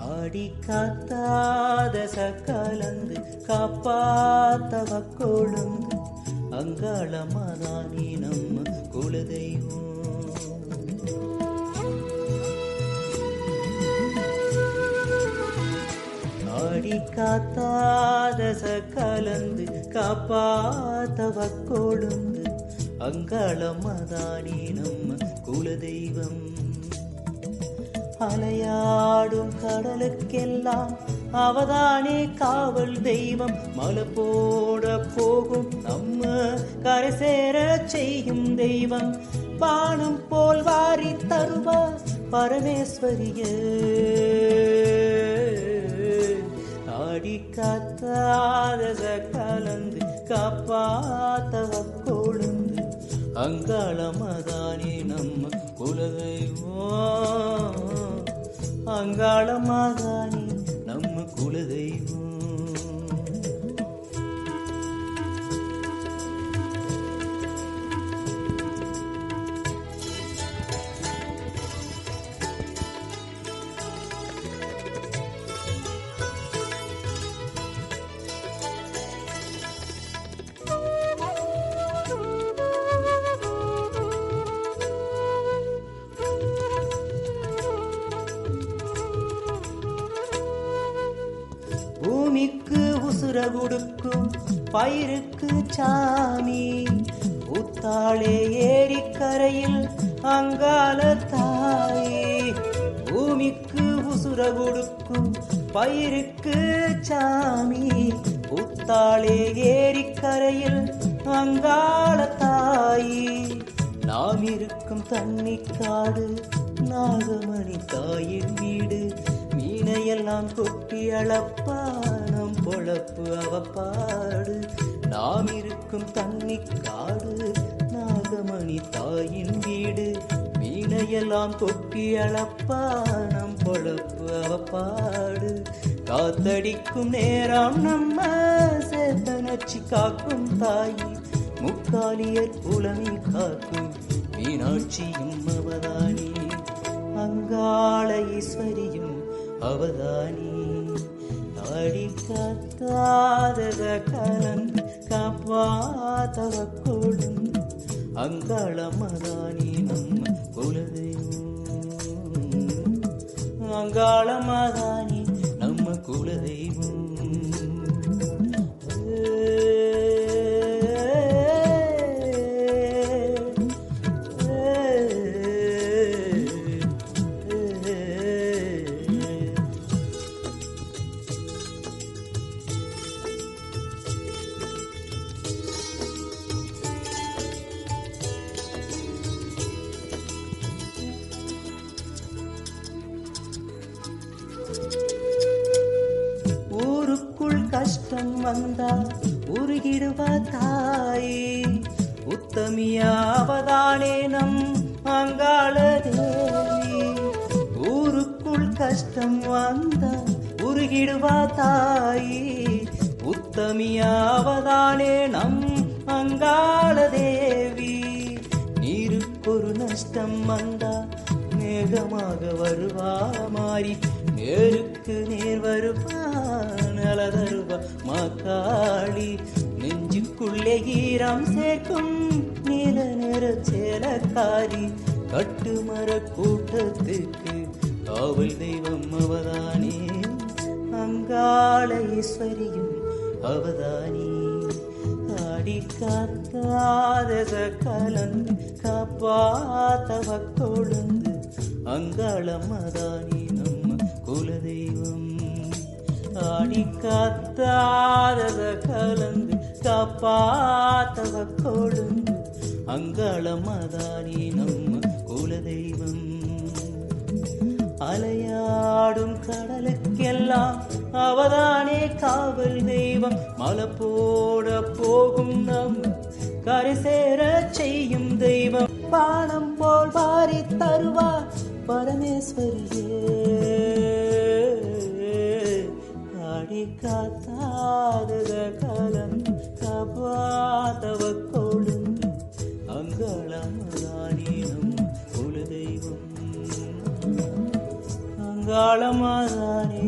ஆடி காத்தாத சக்கலந்து காப்பாத்தவ கொழுந்து அங்காளமாதானி நம்ம குலதெய்வம். ஆடி காத்தாத சக்கலந்து காப்பாத்தவ கொழுந்து அங்காளமாதானி நம்ம குலதெய்வம். அலையாடும் கடலுக்கெல்லாம் அவதானே காவல் தெய்வம். மலை போட போகும் நம்ம கரை சேர செய்யும் தெய்வம். பானம் போல் வாரி தருவா பரமேஸ்வரிய. ஆடி காத்தாத கலந்து காப்பாத்தவ கொழுந்து அங்காளமாதானே நம்ம குலதெய்வம். அங்காளமாதானி நம்ம குலதெய்வம். பூமிக்கு உசுர கொடுக்கும் பயிருக்கு சாமி ஊத்தாளே ஏரிக்கரையில் அங்காள தாயே. பூமிக்கு உசுர கொடுக்கும் பயிருக்கு சாமி ஊத்தாளே ஏரிக்கரையில் அங்காள தாயே. நாம் இருக்கும் தண்ணிக்காடு நாகமணி தாயின் வீடு. மீனையெல்லாம் கொட்டி அளப்பா நம் பொழப்பு அவப்பாடு. நாம் இருக்கும் தண்ணிக்காடு நாகமணி தாயின் வீடு. மீனையெல்லாம் கொட்டி அளப்பா நம் பொழப்பு அவப்பாடு. காத்தடிக்கும் நேரம் நம்ம சேத்தனச்சி காக்கும் தாயி. முக்காலியர் புலமை காக்கும் மீனாட்சியும் அவதானி. அங்காள ஈஸ்வரியும் அவதானி. ஆடி காத்தாத கலந்து காப்பாத்தவ கொழுந்து அங்காளமாதானி நம்ம குலதெய்வம். அங்காளமாதானி நம்ம குலதெய்வம். ஊருக்குள் கஷ்டம் வந்தா உருகிடுவா தாயே. உத்தமியாவதானே நம் அங்காள தேவி. ஊருக்குள் கஷ்டம் வந்தா உருகிடுவா தாயே. உத்தமியாவதானே நம் அங்காள தேவி. நீருக்கொரு நஷ்டம் வந்தா மேகமாக வருவா மாறி. நேருக்கு நேர் வருவா நலதருவா மாக்காளி. நெஞ்சுக்குள்ளே ஈரம் சேர்க்கும் நீல நிற சேலக்காரி. கட்டுமர கூட்டத்துக்கு காவல் தெய்வம் அவதானே. அங்காள ஈஸ்வரியும் அவதானி. ஆடி காத்தாத கலந்து காப்பாத்தவ கொழுந்து அங்காளமாதானி நம்ம குலதெய்வம். ஆடி காத்தாத கலந்து காப்பாத்தவ கொழுந்து அங்காளமாதானி நம்ம குலதெய்வம். அலையாடும் கடலுக்கெல்லாம் அவதானே காவல் தெய்வம் மலை போட போகும் நம் கரை சேர செய்யும் தெய்வம் பானம் போல் வாரி தருவா பரமேஸ்வரியே ஆடி காத்தாத காலம் காப்பாத்தவ கொழுந்து அங்காளமாதானேனும் குலதெய்வம் அங்காளமாதானே